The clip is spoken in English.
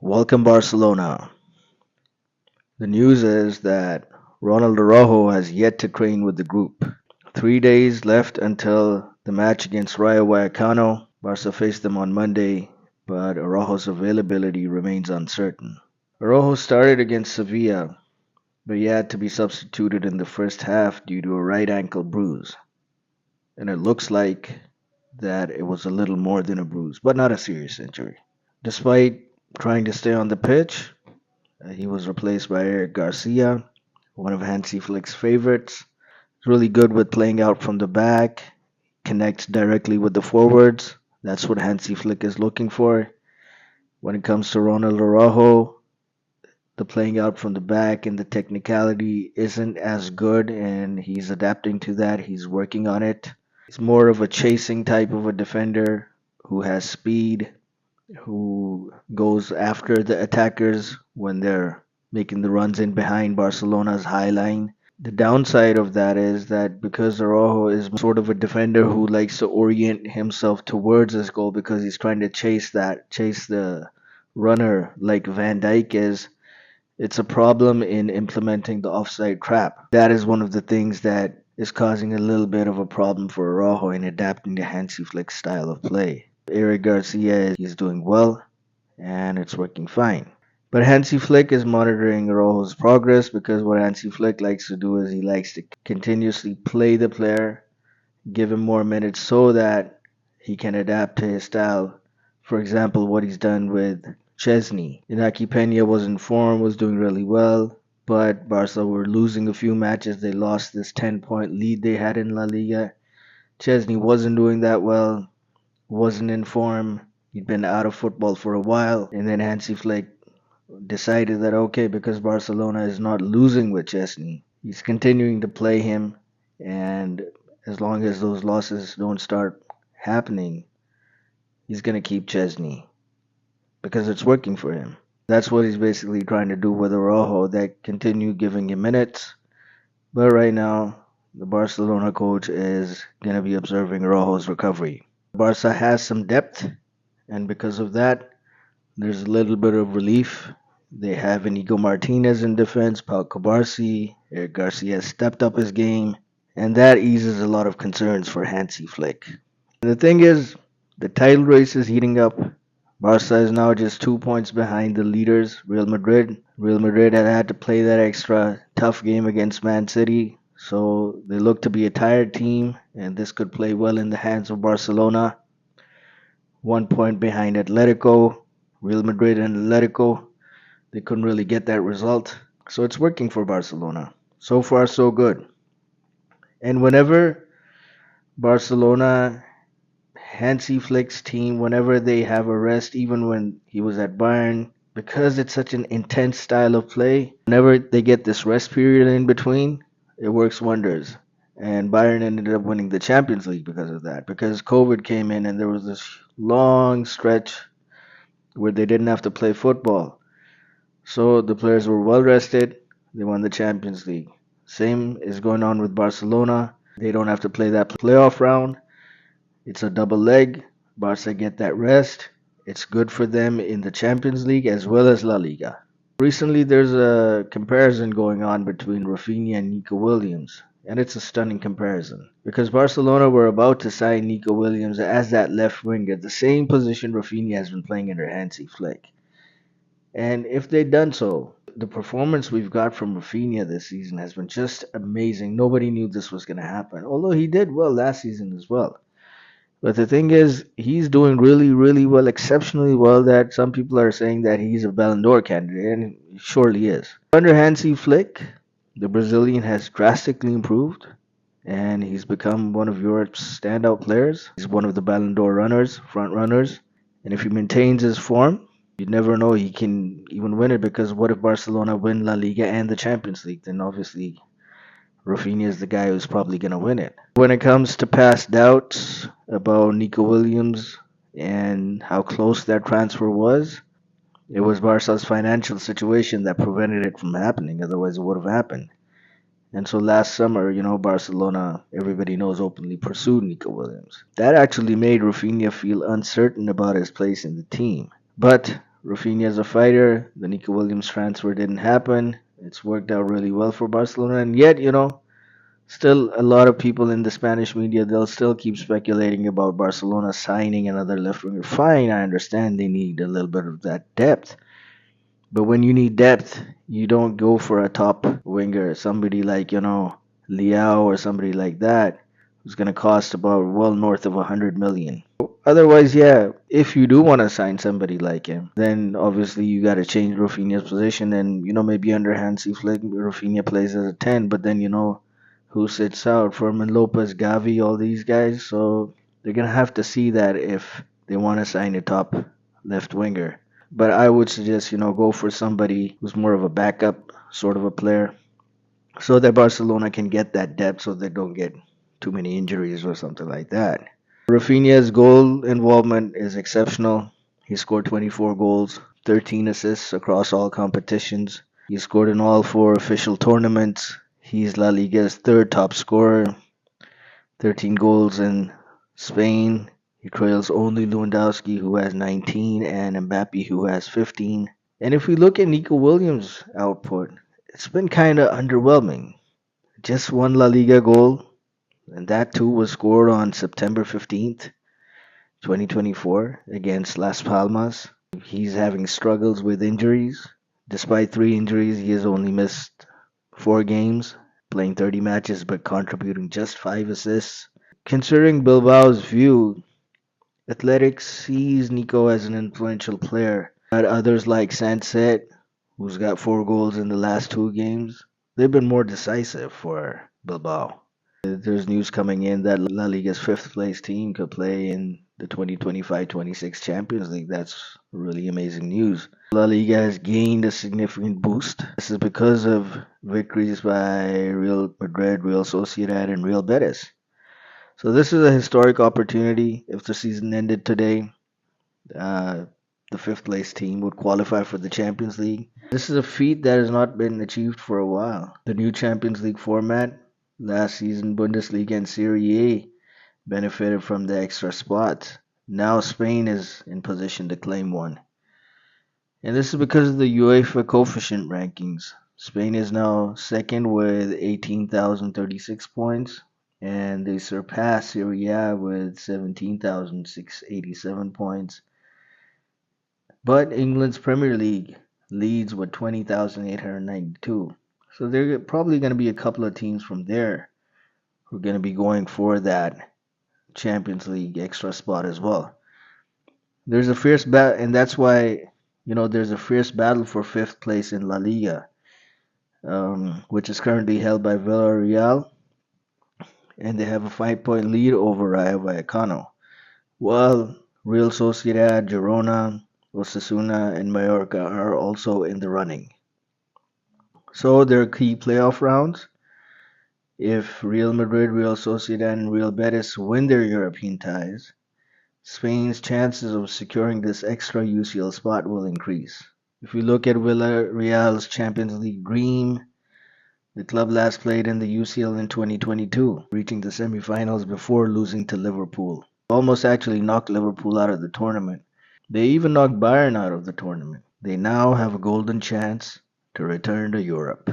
Welcome Barcelona. The news is that Ronald Araujo has yet to train with the group. 3 days left until the match against Rayo Vallecano. Barca faced them on Monday, but Araujo's availability remains uncertain. Araujo started against Sevilla, but he had to be substituted in the first half due to a right ankle bruise. And it looks like that it was a little more than a bruise, but not a serious injury. Despite trying to stay on the pitch, he was replaced by Eric Garcia, one of Hansi Flick's favorites. He's really good with playing out from the back, connects directly with the forwards. That's what Hansi Flick is looking for. When it comes to Ronald Araujo, the playing out from the back and the technicality isn't as good, and he's adapting to that. He's working on it. He's more of a chasing type of a defender who has speed, who goes after the attackers when they're making the runs in behind Barcelona's high line. The downside of that is that because Araujo is sort of a defender who likes to orient himself towards his goal because he's trying to chase the runner like Van Dijk is, it's a problem in implementing the offside trap. That is one of the things that is causing a little bit of a problem for Araujo in adapting to Hansi Flick's style of play. Eric Garcia is doing well, and it's working fine. But Hansi Flick is monitoring Araujo's progress because what Hansi Flick likes to do is he likes to continuously play the player, give him more minutes so that he can adapt to his style. For example, what he's done with Chesney. Inaki Peña was in form, was doing really well, but Barca were losing a few matches. They lost this 10-point lead they had in La Liga. Chesney wasn't doing that well, wasn't in form. He'd been out of football for a while, and then Hansi Flick decided that okay, because Barcelona is not losing with Chesney, he's continuing to play him, and as long as those losses don't start happening, he's gonna keep Chesney because it's working for him. That's what he's basically trying to do with Araujo. That continue giving him minutes, but right now the Barcelona coach is gonna be observing Araujo's recovery. Barca has some depth, and because of that, there's a little bit of relief. They have Inigo Martinez in defense, Pau Cubarsí, Eric Garcia has stepped up his game, and that eases a lot of concerns for Hansi Flick. And the thing is, the title race is heating up. Barca is now just 2 points behind the leaders, Real Madrid. Real Madrid had to play that extra tough game against Man City, so they look to be a tired team, and this could play well in the hands of Barcelona. 1 point behind Atletico. Real Madrid and Atletico, they couldn't really get that result. So it's working for Barcelona. So far, so good. And whenever Barcelona, Hansi Flick's team, whenever they have a rest, even when he was at Bayern, because it's such an intense style of play, whenever they get this rest period in between, it works wonders. And Bayern ended up winning the Champions League because of that. Because COVID came in and there was this long stretch where they didn't have to play football. So the players were well rested. They won the Champions League. Same is going on with Barcelona. They don't have to play that playoff round. It's a double leg. Barca get that rest. It's good for them in the Champions League as well as La Liga. Recently, there's a comparison going on between Raphinha and Nico Williams, and it's a stunning comparison because Barcelona were about to sign Nico Williams as that left winger, the same position Raphinha has been playing under Hansi Flick. And if they'd done so, the performance we've got from Raphinha this season has been just amazing. Nobody knew this was going to happen, although he did well last season as well. But the thing is, he's doing really, really well, exceptionally well, that some people are saying that he's a Ballon d'Or candidate, and he surely is. Under Hansi Flick, the Brazilian has drastically improved, and he's become one of Europe's standout players. He's one of the Ballon d'Or runners, front runners, and if he maintains his form, you never know, he can even win it, because what if Barcelona win La Liga and the Champions League? Then obviously Raphinha is the guy who's probably going to win it. When it comes to past doubts about Nico Williams and how close that transfer was, it was Barca's financial situation that prevented it from happening. Otherwise, it would have happened. And so last summer, Barcelona, everybody knows, openly pursued Nico Williams. That actually made Raphinha feel uncertain about his place in the team. But Raphinha is a fighter. The Nico Williams transfer didn't happen. It's worked out really well for Barcelona, and yet, still a lot of people in the Spanish media, they'll still keep speculating about Barcelona signing another left winger. Fine, I understand they need a little bit of that depth. But when you need depth, you don't go for a top winger, somebody like, Liao or somebody like that, who's going to cost about well north of 100 million. Otherwise, yeah, if you do want to sign somebody like him, then obviously you got to change Rafinha's position. And, maybe under Hansi Flick, Rafinha plays as a 10, but then, who sits out? Fermin Lopez, Gavi, all these guys. So they're going to have to see that if they want to sign a top left winger. But I would suggest, go for somebody who's more of a backup sort of a player so that Barcelona can get that depth so they don't get too many injuries or something like that. Raphinha's goal involvement is exceptional. He scored 24 goals, 13 assists across all competitions. He scored in all four official tournaments. He's LaLiga's third top scorer, 13 goals in Spain. He trails only Lewandowski, who has 19, and Mbappe, who has 15. And if we look at Nico Williams' output, it's been kind of underwhelming. Just one La Liga goal, and that too was scored on September 15th, 2024, against Las Palmas. He's having struggles with injuries. Despite 3 injuries, he has only missed 4 games, playing 30 matches but contributing just 5 assists. Considering Bilbao's view, Athletics sees Nico as an influential player. But others like Sanset, who's got 4 goals in the last 2 games, they've been more decisive for Bilbao. There's news coming in that La Liga's fifth place team could play in the 2025-26 Champions League. That's really amazing news. La Liga has gained a significant boost. This is because of victories by Real Madrid, Real Sociedad, and Real Betis. So this is a historic opportunity. If the season ended today, uh, the fifth place team would qualify for the Champions League. This is a feat that has not been achieved for a while. The new Champions League format, last season Bundesliga and Serie A benefited from the extra spots. Now Spain is in position to claim one. And this is because of the UEFA coefficient rankings. Spain is now second with 18,036 points, and they surpass Serie A with 17,687 points. But England's Premier League leads with 20,892. So there are probably going to be a couple of teams from there who are going to be going for that Champions League extra spot as well. There's a fierce battle, and that's why, there's a fierce battle for fifth place in La Liga, which is currently held by Villarreal, and they have a 5-point lead over Rayo Vallecano. While Real Sociedad, Girona, Osasuna, and Mallorca are also in the running. So their key playoff rounds. If Real Madrid, Real Sociedad, and Real Betis win their European ties, Spain's chances of securing this extra UCL spot will increase. If we look at Villarreal's Champions League dream, the club last played in the UCL in 2022, reaching the semifinals before losing to Liverpool. Almost actually knocked Liverpool out of the tournament. They even knocked Bayern out of the tournament. They now have a golden chance to return to Europe.